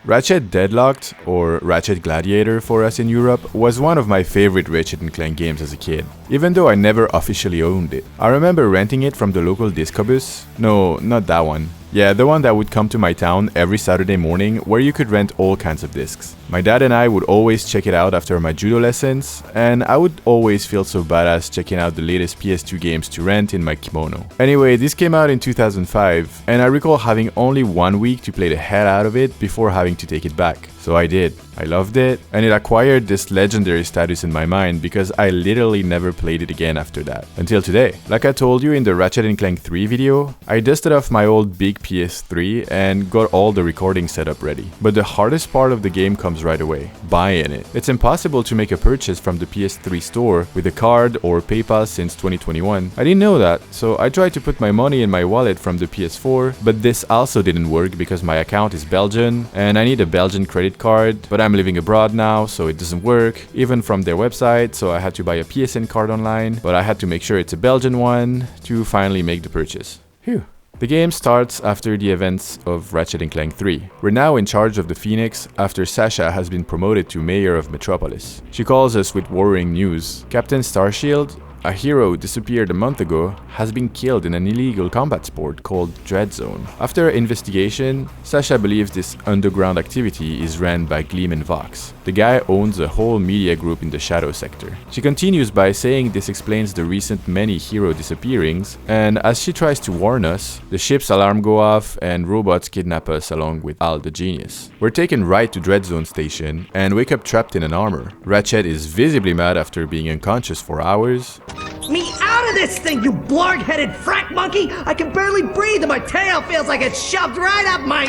Ratchet Deadlocked, or Ratchet Gladiator for us in Europe, was one of my favorite Ratchet and Clank games as a kid, even though I never officially owned it. I remember renting it from the local discobus. No, not that one. Yeah, the one that would come to my town every Saturday morning where you could rent all kinds of discs. My dad and I would always check it out after my judo lessons, and I would always feel so badass checking out the latest PS2 games to rent in my kimono. Anyway, this came out in 2005, and I recall having only 1 week to play the hell out of it before having to take it back. So I did. I loved it, and it acquired this legendary status in my mind because I literally never played it again after that. Until today. Like I told you in the Ratchet and Clank 3 video, I dusted off my old big PS3 and got all the recording setup ready. But the hardest part of the game comes right away, buying it. It's impossible to make a purchase from the PS3 store with a card or PayPal since 2021. I didn't know that, so I tried to put my money in my wallet from the PS4, but this also didn't work because my account is Belgian and I need a Belgian credit card, but I'm living abroad now, so it doesn't work, even from their website, so I had to buy a PSN card online, but I had to make sure it's a Belgian one to finally make the purchase. Phew. The game starts after the events of Ratchet and Clank 3. We're now in charge of the Phoenix after Sasha has been promoted to mayor of Metropolis. She calls us with worrying news. Captain Starshield, a hero disappeared a month ago, has been killed in an illegal combat sport called Dread Zone. After investigation, Sasha believes this underground activity is ran by Gleam Vox. The guy owns a whole media group in the Shadow Sector. She continues by saying this explains the recent many hero disappearings, and as she tries to warn us, the ship's alarm go off and robots kidnap us along with Al the Genius. We're taken right to Dread Zone station and wake up trapped in an armor. Ratchet is visibly mad after being unconscious for hours. Me out of this thing, you blarg-headed frack monkey! I can barely breathe and my tail feels like it's shoved right up my...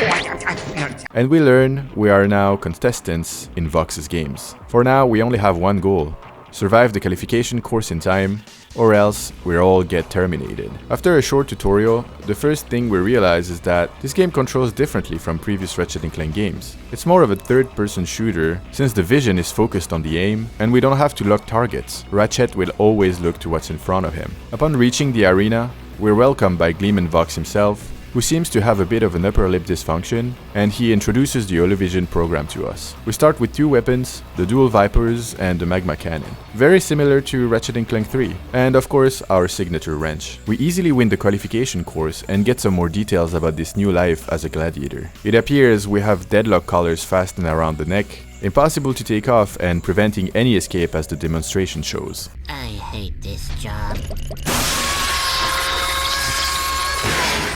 And we learn we are now contestants in Vox's games. For now, we only have one goal: survive the qualification course in time, or else we all get terminated. After a short tutorial, the first thing we realize is that this game controls differently from previous Ratchet and Clank games. It's more of a third-person shooter, since the vision is focused on the aim, and we don't have to lock targets. Ratchet will always look to what's in front of him. Upon reaching the arena, we're welcomed by Gleam Vox himself, who seems to have a bit of an upper lip dysfunction, and he introduces the Holovision program to us. We start with two weapons, the dual Vipers and the Magma Cannon. Very similar to Ratchet and Clank 3, and of course our signature wrench. We easily win the qualification course and get some more details about this new life as a gladiator. It appears we have deadlock collars fastened around the neck, impossible to take off and preventing any escape as the demonstration shows. I hate this job.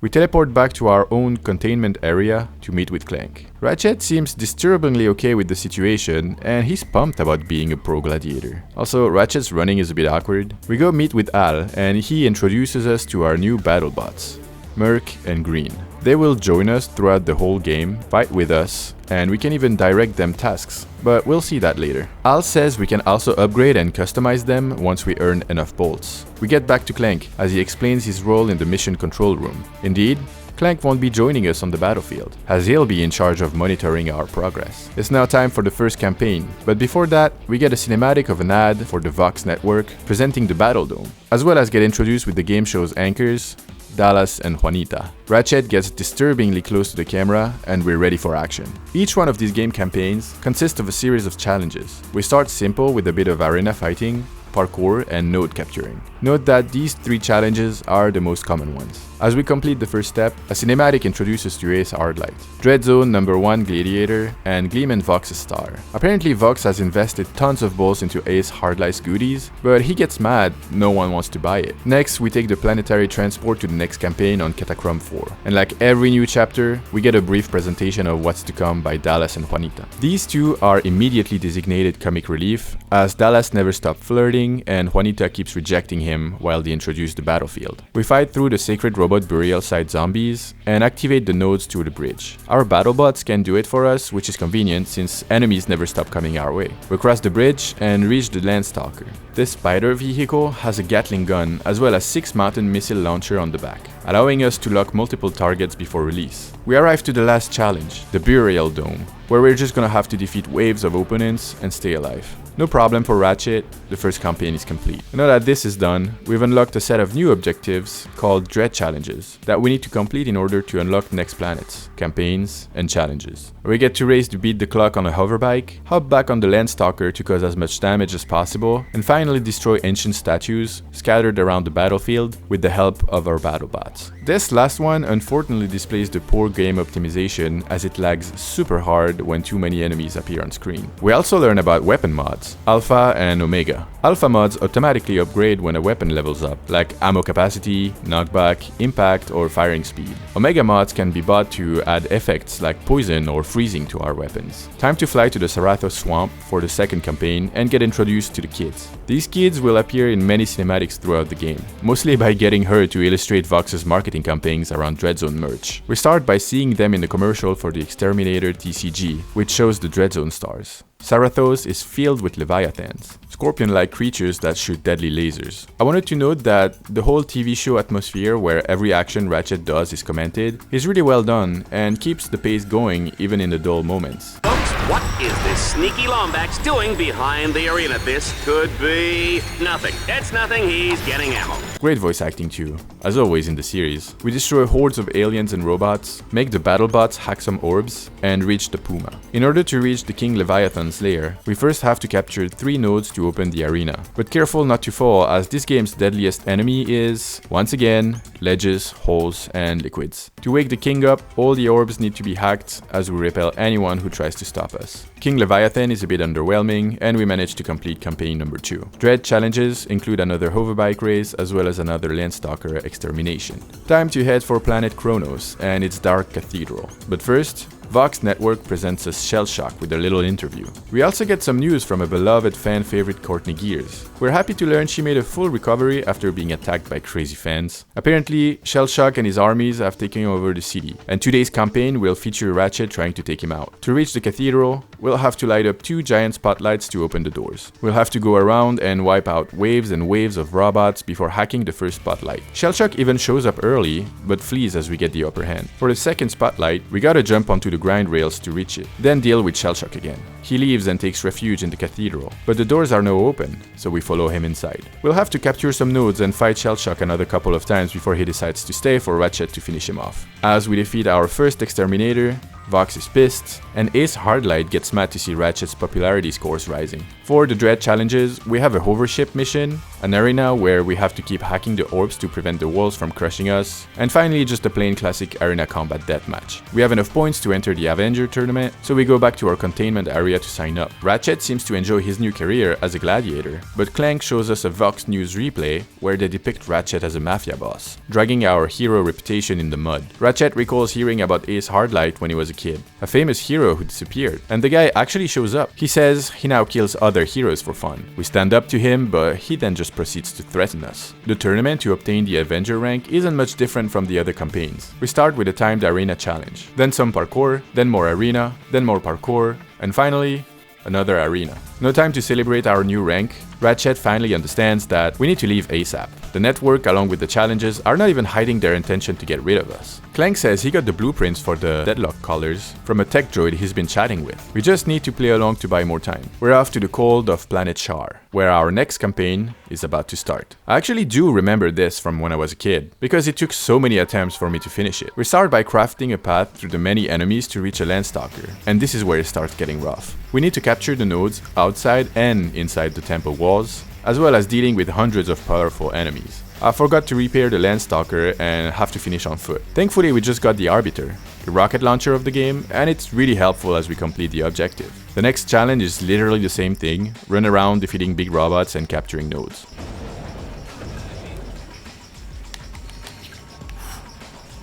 We teleport back to our own containment area to meet with Clank. Ratchet seems disturbingly okay with the situation, and he's pumped about being a pro gladiator. Also, Ratchet's running is a bit awkward. We go meet with Al, and he introduces us to our new battle bots, Merc and Green. They will join us throughout the whole game, fight with us, and we can even direct them tasks, but we'll see that later. Al says we can also upgrade and customize them once we earn enough bolts. We get back to Clank as he explains his role in the mission control room. Indeed, Clank won't be joining us on the battlefield, as he'll be in charge of monitoring our progress. It's now time for the first campaign, but before that, we get a cinematic of an ad for the Vox network presenting the Battle Dome, as well as get introduced with the game show's anchors, Dallas and Juanita. Ratchet gets disturbingly close to the camera and we're ready for action. Each one of these game campaigns consists of a series of challenges. We start simple with a bit of arena fighting, parkour, and node capturing. Note that these three challenges are the most common ones. As we complete the first step, a cinematic introduces to Ace Hardlight, Dread Zone #1 Gladiator, and Gleam Vox's star. Apparently Vox has invested tons of balls into Ace Hardlight's goodies, but he gets mad, no one wants to buy it. Next, we take the planetary transport to the next campaign on Catacomb 4. And like every new chapter, we get a brief presentation of what's to come by Dallas and Juanita. These two are immediately designated comic relief, as Dallas never stopped flirting and Juanita keeps rejecting him while they introduce the battlefield. We fight through the sacred robot burial site zombies and activate the nodes to the bridge. Our battlebots can do it for us, which is convenient since enemies never stop coming our way. We cross the bridge and reach the Landstalker. This spider vehicle has a Gatling gun as well as 6 mountain missile launcher on the back, allowing us to lock multiple targets before release. We arrive to the last challenge, the Burial Dome, where we're just gonna have to defeat waves of opponents and stay alive. No problem for Ratchet, the first campaign is complete. Now that this is done, we've unlocked a set of new objectives called Dread Challenges that we need to complete in order to unlock next planets, campaigns, and challenges. We get to race to beat the clock on a hoverbike, hop back on the Landstalker to cause as much damage as possible, and finally destroy ancient statues scattered around the battlefield with the help of our battle bots. This last one unfortunately displays the poor game optimization as it lags super hard when too many enemies appear on screen. We also learn about weapon mods, Alpha and Omega. Alpha mods automatically upgrade when a weapon levels up, like ammo capacity, knockback, impact, or firing speed. Omega mods can be bought to add effects like poison or freezing to our weapons. Time to fly to the Sarathos swamp for the second campaign and get introduced to the kids. These kids will appear in many cinematics throughout the game, mostly by getting her to illustrate Vox's marketing campaigns around Dreadzone merch. We start by seeing them in the commercial for the Exterminator TCG, which shows the Dreadzone stars. Sarathos is filled with leviathans, scorpion-like creatures that shoot deadly lasers. I wanted to note that the whole TV show atmosphere where every action Ratchet does is commented is really well done and keeps the pace going even in the dull moments. Folks, what is this sneaky Lombax doing behind the arena? This could be nothing. It's nothing, he's getting ammo. Great voice acting too, as always in the series. We destroy hordes of aliens and robots, make the battle bots hack some orbs, and reach the Puma. In order to reach the King Leviathan's lair, we first have to capture 3 nodes to open the arena. But careful not to fall, as this game's deadliest enemy is, once again, ledges, holes, and liquids. To wake the king up, all the orbs need to be hacked as we repel anyone who tries to stop us. King Leviathan is a bit underwhelming, and we managed to complete campaign number 2. Dread challenges include another hoverbike race as well as another Landstalker extermination. Time to head for planet Kronos and its dark cathedral. But first, Vox Network presents us Shell Shock with a little interview. We also get some news from a beloved fan favorite Courtney Gears. We're happy to learn she made a full recovery after being attacked by crazy fans. Apparently, Shell Shock and his armies have taken over the city, and today's campaign will feature Ratchet trying to take him out. To reach the cathedral, we'll have to light up 2 giant spotlights to open the doors. We'll have to go around and wipe out waves and waves of robots before hacking the first spotlight. Shell Shock even shows up early, but flees as we get the upper hand. For the second spotlight, we gotta jump onto the grind rails to reach it, then deal with Shell Shock again. He leaves and takes refuge in the cathedral, but the doors are now open, so we follow him inside. We'll have to capture some nodes and fight Shell Shock another couple of times before he decides to stay for Ratchet to finish him off. As we defeat our first exterminator, Vox is pissed, and Ace Hardlight gets mad to see Ratchet's popularity scores rising. For the Dread challenges, we have a hovership mission, an arena where we have to keep hacking the orbs to prevent the walls from crushing us, and finally just a plain classic arena combat deathmatch. We have enough points to enter the Avenger tournament, so we go back to our containment area to sign up. Ratchet seems to enjoy his new career as a gladiator, but Clank shows us a Vox News replay where they depict Ratchet as a mafia boss, dragging our hero reputation in the mud. Ratchet recalls hearing about Ace Hardlight when he was a kid, a famous hero who disappeared, and the guy actually shows up. He says he now kills other heroes for fun. We stand up to him, but he then just proceeds to threaten us. The tournament to obtain the Avenger rank isn't much different from the other campaigns. We start with a timed arena challenge, then some parkour, then more arena, then more parkour, and finally, another arena. No time to celebrate our new rank. Ratchet finally understands that we need to leave ASAP. The network, along with the challenges, are not even hiding their intention to get rid of us. Clank says he got the blueprints for the Deadlocked colors from a tech droid he's been chatting with. We just need to play along to buy more time. We're off to the cold of planet Char, where our next campaign is about to start. I actually do remember this from when I was a kid, because it took so many attempts for me to finish it. We start by crafting a path through the many enemies to reach a Landstalker, and this is where it starts getting rough. We need to capture the nodes outside and inside the temple walls, as well as dealing with hundreds of powerful enemies. I forgot to repair the Landstalker and have to finish on foot. Thankfully, we just got the Arbiter, the rocket launcher of the game, and it's really helpful as we complete the objective. The next challenge is literally the same thing, run around defeating big robots and capturing nodes.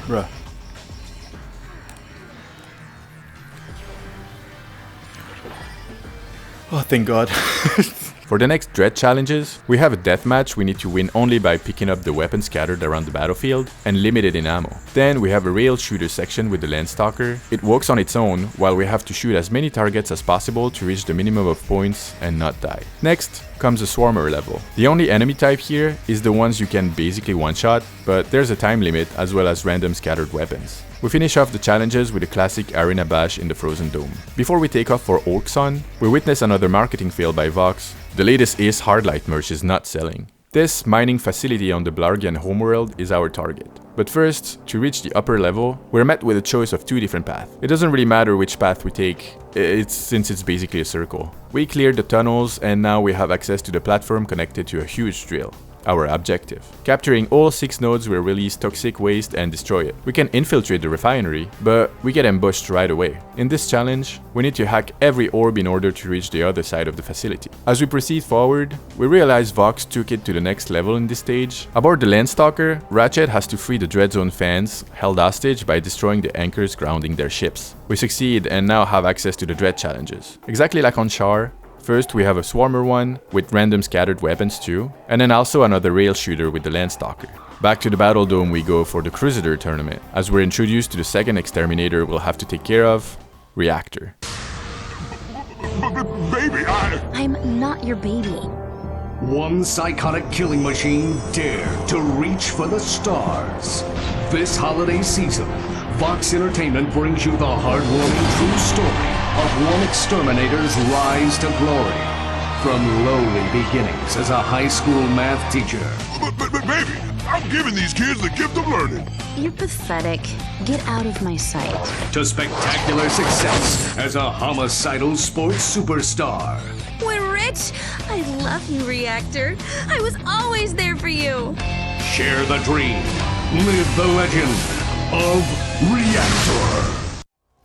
Bruh. Oh, thank God. For the next Dread challenges, we have a deathmatch we need to win only by picking up the weapons scattered around the battlefield and limited in ammo. Then we have a rail shooter section with the Landstalker. It works on its own, while we have to shoot as many targets as possible to reach the minimum of points and not die. Next comes a Swarmer level. The only enemy type here is the ones you can basically one-shot, but there's a time limit as well as random scattered weapons. We finish off the challenges with a classic arena bash in the Frozen Dome. Before we take off for Orkson, we witness another marketing fail by Vox. The latest Ace Hardlight merch is not selling. This mining facility on the Blargian homeworld is our target. But first, to reach the upper level, we're met with a choice of two different paths. It doesn't really matter which path we take, since it's basically a circle. We cleared the tunnels and now we have access to the platform connected to a huge drill. Our objective. Capturing all 6 nodes will release toxic waste and destroy it. We can infiltrate the refinery, but we get ambushed right away. In this challenge, we need to hack every orb in order to reach the other side of the facility. As we proceed forward, we realize Vox took it to the next level in this stage. Aboard the Landstalker, Ratchet has to free the Dreadzone fans held hostage by destroying the anchors grounding their ships. We succeed and now have access to the Dread challenges. Exactly like on Char, first we have a Swarmer one with random scattered weapons too, and then also another rail shooter with the Landstalker. Back to the Battle Dome we go for the Crusader tournament, as we're introduced to the second exterminator we'll have to take care of, Reactor. Baby, I'm not your baby. One psychotic killing machine dare to reach for the stars. This holiday season, Vox Entertainment brings you the heartwarming true story of one exterminator's rise to glory. From lowly beginnings as a high school math teacher. But baby, I'm giving these kids the gift of learning. You're pathetic. Get out of my sight. To spectacular success as a homicidal sports superstar. We're rich. I love you, Reactor. I was always there for you. Share the dream. Live the legend of Reactor.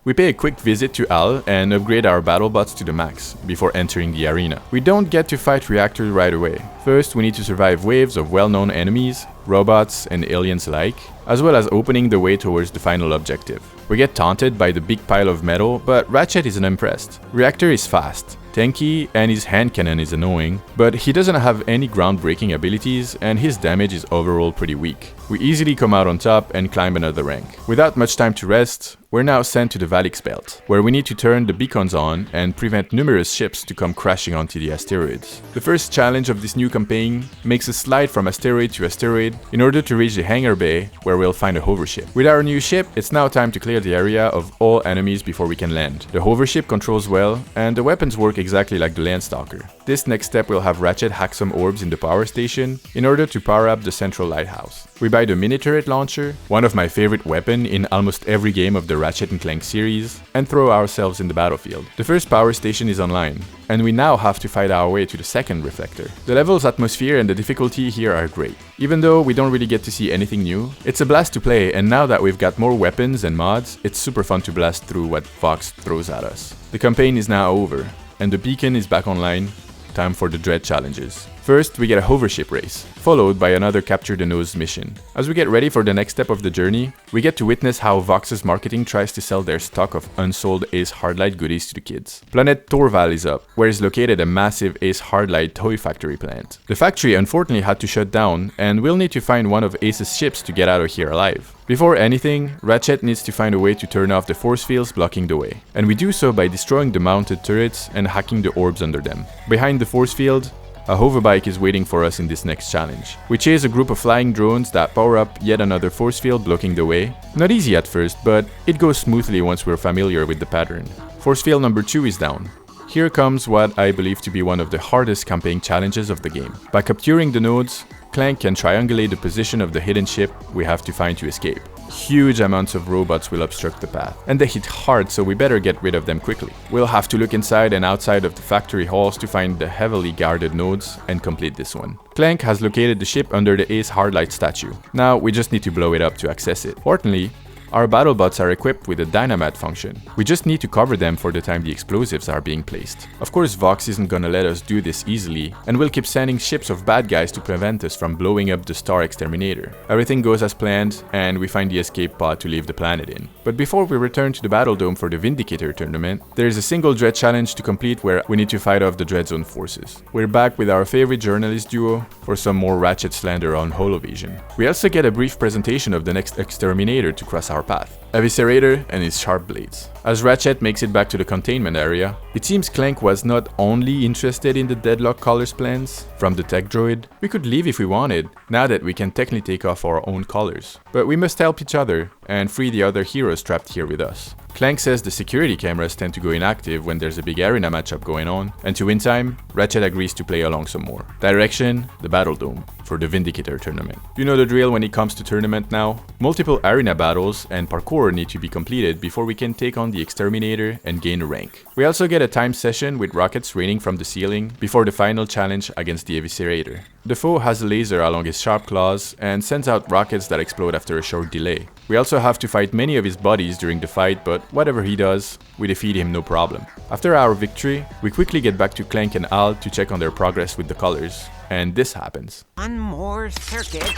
We pay a quick visit to Al and upgrade our battle bots to the max before entering the arena. We don't get to fight Reactor right away. First, we need to survive waves of well-known enemies, robots and aliens alike, as well as opening the way towards the final objective. We get taunted by the big pile of metal, but Ratchet isn't impressed. Reactor is fast, tanky, and his hand cannon is annoying, but he doesn't have any groundbreaking abilities and his damage is overall pretty weak. We easily come out on top and climb another rank. Without much time to rest, we're now sent to the Valix Belt, where we need to turn the beacons on and prevent numerous ships to come crashing onto the asteroids. The first challenge of this new campaign makes us slide from asteroid to asteroid in order to reach the hangar bay, where we'll find a hovership. With our new ship, it's now time to clear the area of all enemies before we can land. The hovership controls well, and the weapons work exactly like the Landstalker. This next step will have Ratchet hack some orbs in the power station in order to power up the central lighthouse. We buy the mini turret launcher, one of my favorite weapons in almost every game of the Ratchet and Clank series, and throw ourselves in the battlefield. The first power station is online, and we now have to fight our way to the second reflector. The level's atmosphere and the difficulty here are great. Even though we don't really get to see anything new, it's a blast to play, and now that we've got more weapons and mods, it's super fun to blast through what Vox throws at us. The campaign is now over, and the beacon is back online. Time for the Dread challenges. First, we get a hovership race, followed by another Capture the Nose mission. As we get ready for the next step of the journey, we get to witness how Vox's marketing tries to sell their stock of unsold Ace Hardlight goodies to the kids. Planet Torval is up, where is located a massive Ace Hardlight toy factory plant. The factory unfortunately had to shut down, and we'll need to find one of Ace's ships to get out of here alive. Before anything, Ratchet needs to find a way to turn off the force fields blocking the way, and we do so by destroying the mounted turrets and hacking the orbs under them. Behind the force field, a hoverbike is waiting for us in this next challenge. We chase a group of flying drones that power up yet another force field blocking the way. Not easy at first, but it goes smoothly once we're familiar with the pattern. Force field number 2 is down. Here comes what I believe to be one of the hardest campaign challenges of the game. By capturing the nodes, Clank can triangulate the position of the hidden ship we have to find to escape. Huge amounts of robots will obstruct the path, and they hit hard, so we better get rid of them quickly. We'll have to look inside and outside of the factory halls to find the heavily guarded nodes and complete this one. Clank has located the ship under the Ace Hardlight statue. Now we just need to blow it up to access it. Fortunately, Our BattleBots are equipped with a dynamite function. We just need to cover them for the time the explosives are being placed. Of course, Vox isn't gonna let us do this easily, and we'll keep sending ships of bad guys to prevent us from blowing up the Star Exterminator. Everything goes as planned, and we find the escape pod to leave the planet in. But before we return to the Battle Dome for the Vindicator tournament, there is a single Dread challenge to complete where we need to fight off the Dread Zone forces. We're back with our favorite journalist duo for some more Ratchet slander on Holovision. We also get a brief presentation of the next Exterminator to cross our path, Eviscerator and his sharp blades. As Ratchet makes it back to the containment area, it seems Clank was not only interested in the Deadlock colors plans from the tech droid. We could leave if we wanted, now that we can technically take off our own colors. But we must help each other and free the other heroes trapped here with us. Clank says the security cameras tend to go inactive when there's a big arena matchup going on, and to win time, Ratchet agrees to play along some more. Direction, the Battle Dome, for the Vindicator tournament. You know the drill when it comes to tournament now. Multiple arena battles and parkour need to be completed before we can take on the Exterminator and gain a rank. We also get a time session with rockets raining from the ceiling before the final challenge against the Eviscerator. The foe has a laser along his sharp claws and sends out rockets that explode after a short delay. We also have to fight many of his buddies during the fight, but whatever he does, we defeat him no problem. After our victory, we quickly get back to Clank and Al to check on their progress with the colors. And this happens. One more circuit.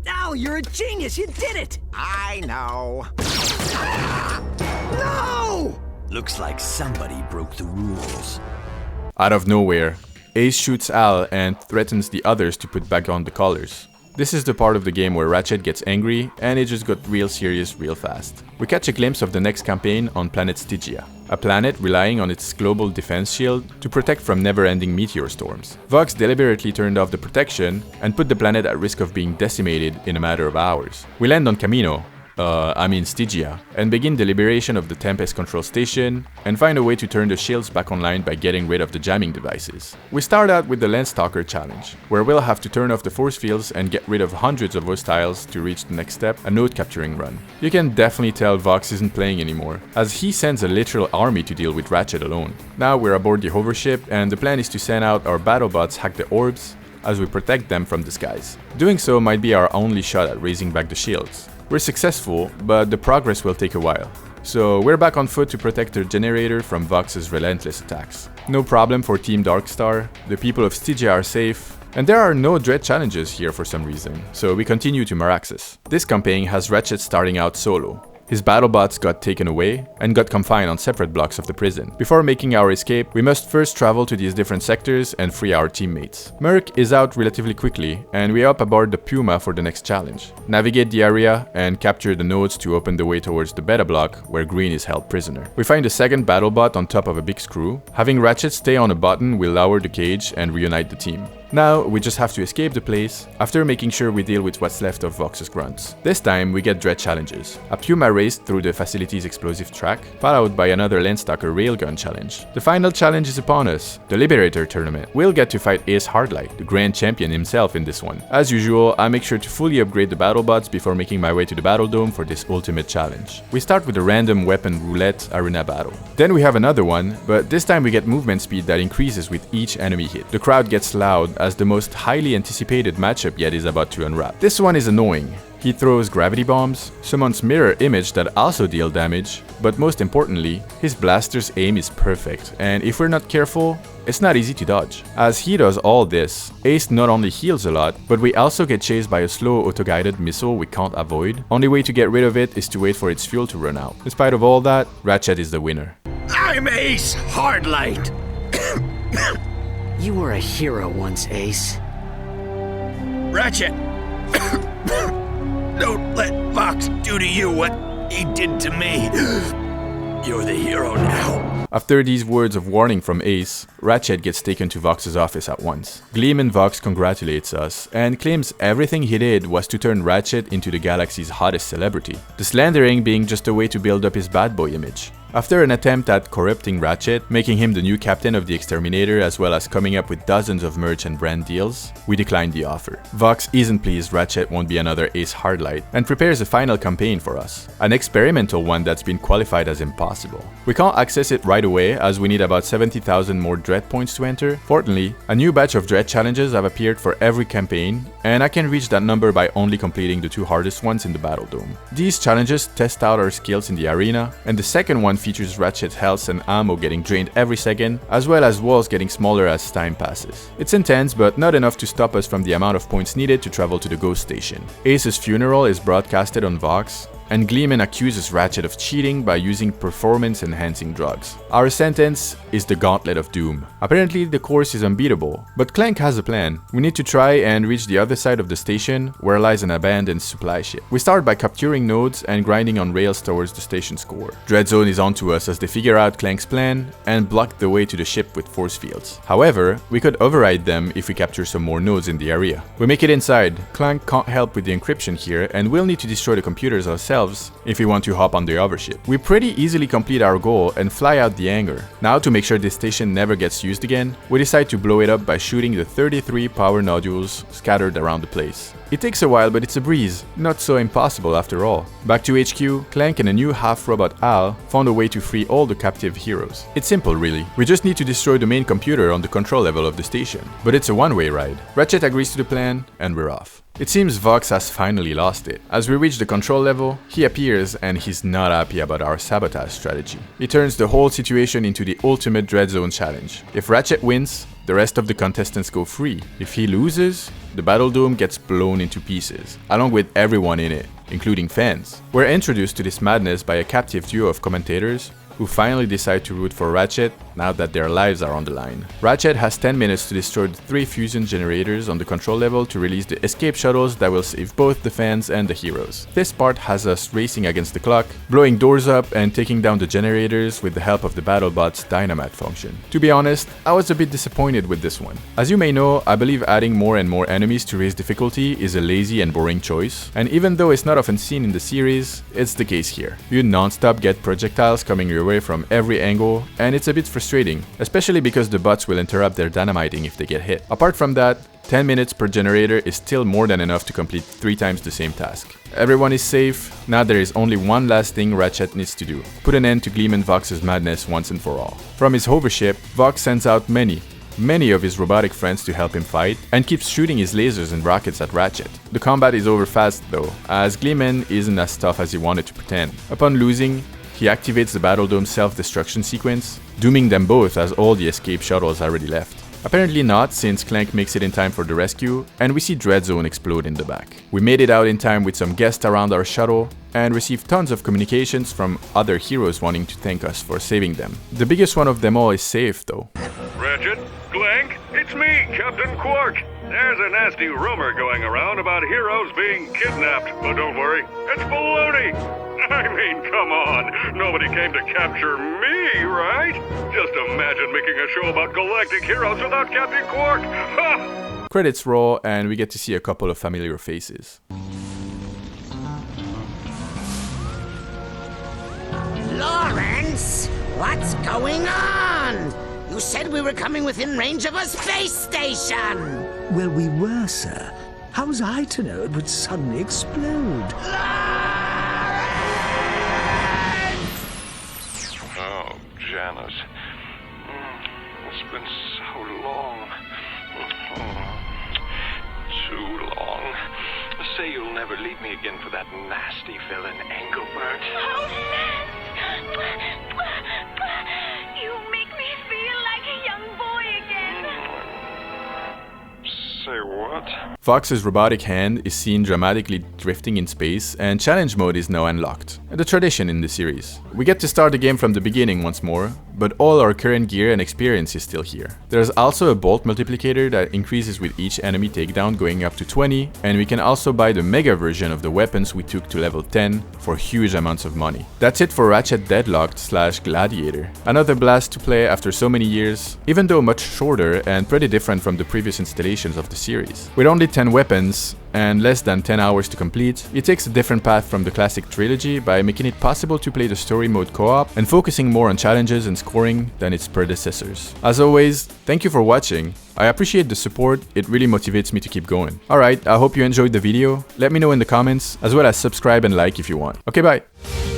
Al, you're a genius! You did it! I know. No! Looks like somebody broke the rules. Out of nowhere, Ace shoots Al and threatens the others to put back on the colors. This is the part of the game where Ratchet gets angry and it just got real serious real fast. We catch a glimpse of the next campaign on planet Stygia, a planet relying on its global defense shield to protect from never-ending meteor storms. Vox deliberately turned off the protection and put the planet at risk of being decimated in a matter of hours. We land on Camino, Stygia, and begin the liberation of the Tempest control station and find a way to turn the shields back online by getting rid of the jamming devices. We start out with the Landstalker challenge, where we'll have to turn off the force fields and get rid of hundreds of hostiles to reach the next step, a node capturing run. You can definitely tell Vox isn't playing anymore, as he sends a literal army to deal with Ratchet alone. Now we're aboard the hovership, and the plan is to send out our BattleBots hack the orbs as we protect them from the skies. Doing so might be our only shot at raising back the shields. We're successful, but the progress will take a while. So we're back on foot to protect the generator from Vox's relentless attacks. No problem for Team Darkstar, the people of Stygia are safe, and there are no Dread challenges here for some reason, so we continue to Maraxus. This campaign has Ratchet starting out solo. His BattleBots got taken away and got confined on separate blocks of the prison. Before making our escape, we must first travel to these different sectors and free our teammates. Merc is out relatively quickly, and we hop aboard the Puma for the next challenge. Navigate the area and capture the nodes to open the way towards the beta block where Green is held prisoner. We find a second BattleBot on top of a big screw. Having Ratchet stay on a button will lower the cage and reunite the team. Now, we just have to escape the place, after making sure we deal with what's left of Vox's grunts. This time, we get Dread challenges. A Puma race through the facility's explosive track, followed by another Landstalker railgun challenge. The final challenge is upon us, the Liberator tournament. We'll get to fight Ace Hardlight, the Grand Champion himself in this one. As usual, I make sure to fully upgrade the BattleBots before making my way to the Battle Dome for this ultimate challenge. We start with a random weapon roulette arena battle. Then we have another one, but this time we get movement speed that increases with each enemy hit. The crowd gets loud as the most highly anticipated matchup yet is about to unwrap. This one is annoying. He throws gravity bombs, summons mirror image that also deal damage, but most importantly, his blaster's aim is perfect, and if we're not careful, it's not easy to dodge. As he does all this, Ace not only heals a lot, but we also get chased by a slow auto-guided missile we can't avoid. Only way to get rid of it is to wait for its fuel to run out. In spite of all that, Ratchet is the winner. I'm Ace Hardlight. You were a hero once, Ace. Ratchet. Don't let Vox do to you what he did to me. You're the hero now. After these words of warning from Ace, Ratchet gets taken to Vox's office at once. Gleam Vox congratulates us and claims everything he did was to turn Ratchet into the galaxy's hottest celebrity, the slandering being just a way to build up his bad boy image. After an attempt at corrupting Ratchet, making him the new captain of the Exterminator as well as coming up with dozens of merch and brand deals, we declined the offer. Vox isn't pleased Ratchet won't be another Ace Hardlight and prepares a final campaign for us, an experimental one that's been qualified as impossible. We can't access it right away as we need about 70,000 more Dread points to enter. Fortunately, a new batch of Dread challenges have appeared for every campaign, and I can reach that number by only completing the 2 hardest ones in the Battle Dome. These challenges test out our skills in the arena, and the second one features Ratchet's health and ammo getting drained every second, as well as walls getting smaller as time passes. It's intense, but not enough to stop us from the amount of points needed to travel to the Ghost Station. Ace's funeral is broadcasted on Vox, and Gleeman accuses Ratchet of cheating by using performance-enhancing drugs. Our sentence is the Gauntlet of Doom. Apparently, the course is unbeatable, but Clank has a plan. We need to try and reach the other side of the station, where lies an abandoned supply ship. We start by capturing nodes and grinding on rails towards the station's core. Dreadzone is onto us as they figure out Clank's plan and block the way to the ship with force fields. However, we could override them if we capture some more nodes in the area. We make it inside. Clank can't help with the encryption here, and we'll need to destroy the computers ourselves if we want to hop on the overship. We pretty easily complete our goal and fly out the hangar. Now, to make sure this station never gets used again, we decide to blow it up by shooting the 33 power nodules scattered around the place. It takes a while, but it's a breeze. Not so impossible after all. Back to HQ, Clank and a new half-robot Al found a way to free all the captive heroes. It's simple really. We just need to destroy the main computer on the control level of the station. But it's a one-way ride. Ratchet agrees to the plan, and we're off. It seems Vox has finally lost it. As we reach the control level, he appears and he's not happy about our sabotage strategy. He turns the whole situation into the ultimate Dread Zone challenge. If Ratchet wins, the rest of the contestants go free. If he loses, the Battle Dome gets blown into pieces, along with everyone in it, including fans. We're introduced to this madness by a captive duo of commentators who finally decide to root for Ratchet now that their lives are on the line. Ratchet has 10 minutes to destroy the 3 fusion generators on the control level to release the escape shuttles that will save both the fans and the heroes. This part has us racing against the clock, blowing doors up and taking down the generators with the help of the BattleBot's dynamite function. To be honest, I was a bit disappointed with this one. As you may know, I believe adding more and more enemies to raise difficulty is a lazy and boring choice, and even though it's not often seen in the series, it's the case here. You non-stop get projectiles coming your way from every angle, and it's a bit frustrating, especially because the bots will interrupt their dynamiting if they get hit. Apart from that, 10 minutes per generator is still more than enough to complete 3 times the same task. Everyone is safe, now there is only one last thing Ratchet needs to do: put an end to Gleeman Vox's madness once and for all. From his hovership, Vox sends out many of his robotic friends to help him fight, and keeps shooting his lasers and rockets at Ratchet. The combat is over fast though, as Gleeman isn't as tough as he wanted to pretend. Upon losing, he activates the Battle Dome self-destruction sequence, dooming them both as all the escape shuttles are already left. Apparently not, since Clank makes it in time for the rescue, and we see Dread Zone explode in the back. We made it out in time with some guests around our shuttle, and received tons of communications from other heroes wanting to thank us for saving them. The biggest one of them all is safe though. Ratchet, Clank, it's me, Captain Quark. There's a nasty rumor going around about heroes being kidnapped, but don't worry, it's baloney. I mean, come on, nobody came to capture me, right? Just imagine making a show about galactic heroes without Captain Quark. Ha! Credits roll, and we get to see a couple of familiar faces. Lawrence, what's going on? You said we were coming within range of a space station! Well, we were, sir. How was I to know it would suddenly explode? Oh, Janice. It's been so long. Too long. Say you'll never leave me again for that nasty villain, Engelbert. Oh, Lance! You make me feel like a young boy again. Say what? Vox's robotic hand is seen dramatically drifting in space, and challenge mode is now unlocked. The tradition in the series. We get to start the game from the beginning once more, but all our current gear and experience is still here. There's also a bolt multiplicator that increases with each enemy takedown, going up to 20, and we can also buy the mega version of the weapons we took to level 10 for huge amounts of money. That's it for Ratchet Deadlocked / Gladiator. Another blast to play after so many years, even though much shorter and pretty different from the previous installations of the series. With only 10 weapons, and less than 10 hours to complete, it takes a different path from the classic trilogy by making it possible to play the story mode co-op and focusing more on challenges and scoring than its predecessors. As always, thank you for watching. I appreciate the support, it really motivates me to keep going. Alright, I hope you enjoyed the video. Let me know in the comments, as well as subscribe and like if you want. Okay, bye!